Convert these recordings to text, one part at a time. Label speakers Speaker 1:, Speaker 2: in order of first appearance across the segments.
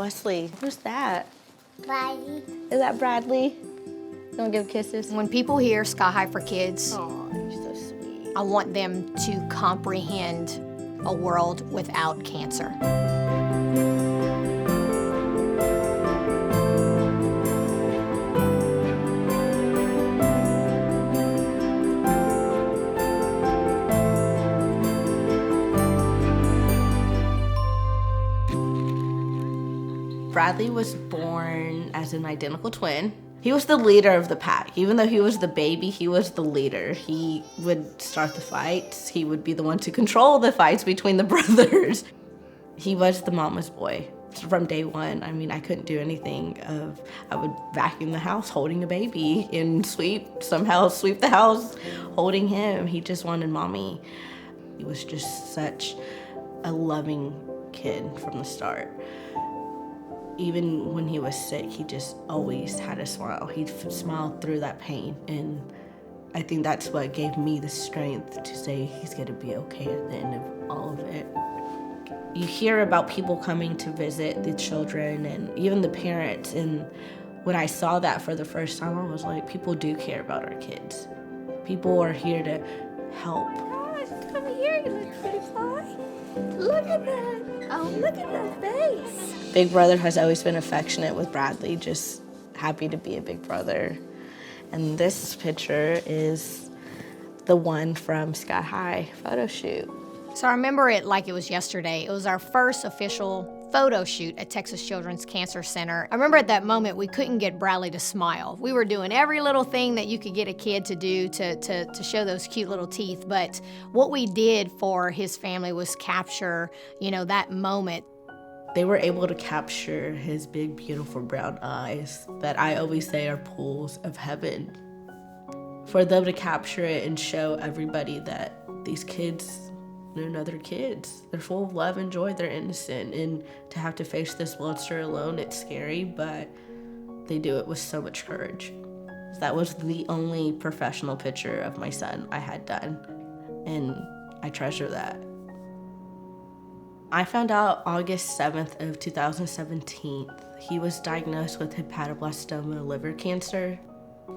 Speaker 1: Wesley, who's that?
Speaker 2: Bradley.
Speaker 1: Is that Bradley? Don't give kisses.
Speaker 3: When people hear Sky High for Kids,
Speaker 1: Oh, you're so sweet.
Speaker 3: I want them to comprehend a world without cancer.
Speaker 1: Bradley was born as an identical twin. He was the leader of the pack. Even though he was the baby, he was the leader. He would start the fights. He would be the one to control the fights between the brothers. He was the mama's boy from day one. I mean, I couldn't do anything. I would vacuum the house holding a baby and sweep the house holding him. He just wanted mommy. He was just such a loving kid from the start. Even when he was sick, he just always had a smile. He smiled through that pain, and I think that's what gave me the strength to say he's gonna be okay at the end of all of it. You hear about people coming to visit the children and even the parents, and when I saw that for the first time, I was like, people do care about our kids. People are here to help.
Speaker 2: Gosh, come here, you little pretty fly. Look at that. Oh, look at that face.
Speaker 1: Big Brother has always been affectionate with Bradley, just happy to be a big brother. And this picture is the one from Sky High photo shoot.
Speaker 3: So I remember it like it was yesterday. It was our first official photo shoot at Texas Children's Cancer Center. I remember at that moment we couldn't get Bradley to smile. We were doing every little thing that you could get a kid to do to show those cute little teeth, but what we did for his family was capture, that moment.
Speaker 1: They were able to capture his big, beautiful brown eyes that I always say are pools of heaven. For them to capture it and show everybody that these kids, they're kids. They're full of love and joy, they're innocent. And to have to face this monster alone, it's scary, but they do it with so much courage. That was the only professional picture of my son I had done, and I treasure that. I found out August 7th of 2017. He was diagnosed with hepatoblastoma liver cancer.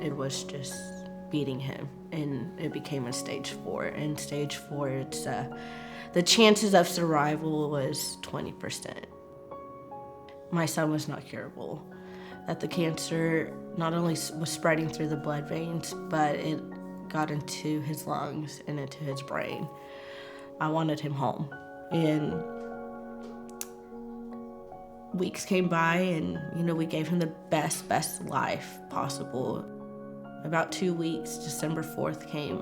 Speaker 1: It was just beating him, and it became a stage 4. And stage 4, it's the chances of survival was 20%. My son was not curable. That the cancer not only was spreading through the blood veins, but it got into his lungs and into his brain. I wanted him home, and weeks came by, and we gave him the best life possible. About 2 weeks, December 4th came.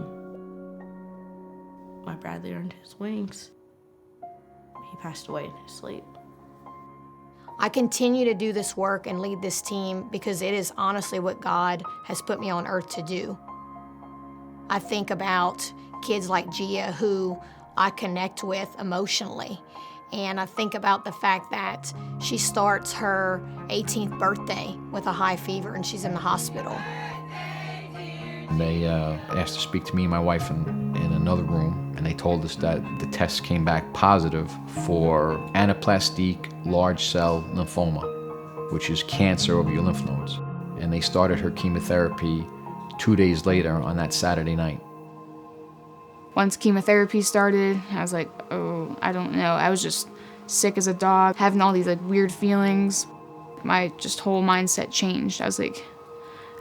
Speaker 1: My Bradley earned his wings. He passed away in his sleep.
Speaker 3: I continue to do this work and lead this team because it is honestly what God has put me on earth to do. I think about kids like Gia who I connect with emotionally. And I think about the fact that she starts her 18th birthday with a high fever and she's in the hospital.
Speaker 4: They asked to speak to me and my wife in another room, and they told us that the test came back positive for anaplastic large cell lymphoma, which is cancer of your lymph nodes. And they started her chemotherapy 2 days later on that Saturday night.
Speaker 5: Once chemotherapy started, I was like, oh, I don't know. I was just sick as a dog, having all these weird feelings. My whole mindset changed. I was like,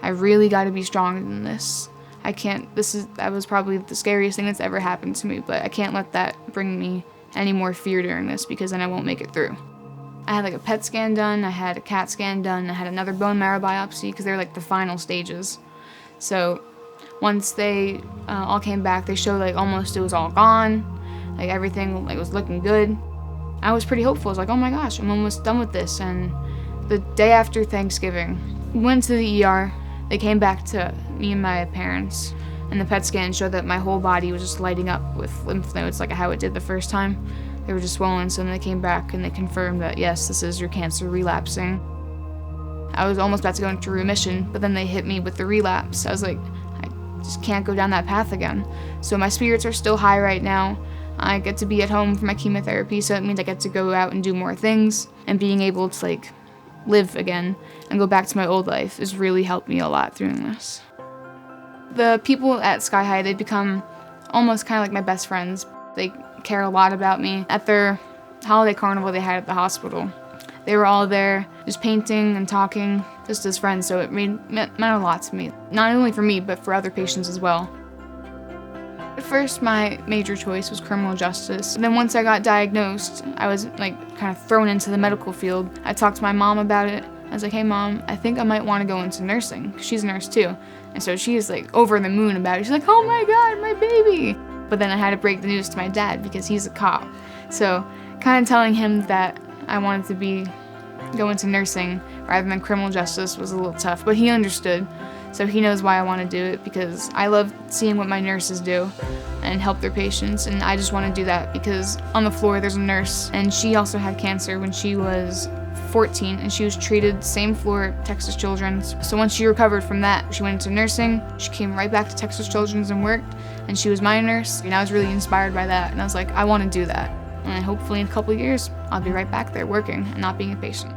Speaker 5: I really got to be stronger than this. That was probably the scariest thing that's ever happened to me, but I can't let that bring me any more fear during this because then I won't make it through. I had a PET scan done, I had a CAT scan done, I had another bone marrow biopsy because they're the final stages. So once they all came back, they showed almost it was all gone, everything was looking good. I was pretty hopeful. I was like, oh my gosh, I'm almost done with this. And the day after Thanksgiving, we went to the ER. They came back to me and my parents, and the PET scan showed that my whole body was just lighting up with lymph nodes like how it did the first time. They were just swollen, so then they came back and they confirmed that yes, this is your cancer relapsing. I was almost about to go into remission, but then they hit me with the relapse. I was like, I just can't go down that path again. So my spirits are still high right now. I get to be at home for my chemotherapy, so it means I get to go out and do more things, and being able to like live again and go back to my old life has really helped me a lot through this. The people at Sky High, they become almost kind of like my best friends. They care a lot about me. At their holiday carnival they had at the hospital, they were all there just painting and talking just as friends, so it meant a lot to me. Not only for me, but for other patients as well. At first, my major choice was criminal justice. And then once I got diagnosed, I was like kind of thrown into the medical field. I talked to my mom about it. I was like, hey mom, I think I might want to go into nursing. She's a nurse too. And so she's like over the moon about it. She's like, oh my God, my baby. But then I had to break the news to my dad because he's a cop. So kind of telling him that I wanted to go into nursing rather than criminal justice was a little tough, but he understood. So he knows why I want to do it, because I love seeing what my nurses do and help their patients, and I just want to do that because on the floor there's a nurse, and she also had cancer when she was 14, and she was treated same floor at Texas Children's. So once she recovered from that, she went into nursing. She came right back to Texas Children's and worked, and she was my nurse, and I was really inspired by that, and I was like, I want to do that. And hopefully in a couple of years, I'll be right back there working and not being a patient.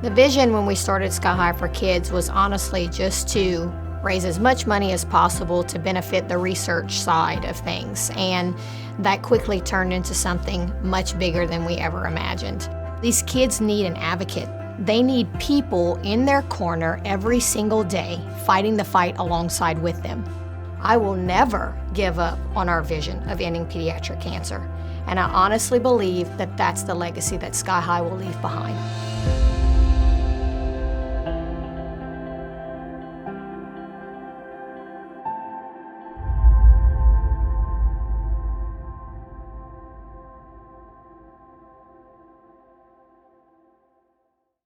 Speaker 3: The vision when we started Sky High for Kids was honestly just to raise as much money as possible to benefit the research side of things, and that quickly turned into something much bigger than we ever imagined. These kids need an advocate. They need people in their corner every single day fighting the fight alongside with them. I will never give up on our vision of ending pediatric cancer, and I honestly believe that that's the legacy that Sky High will leave behind.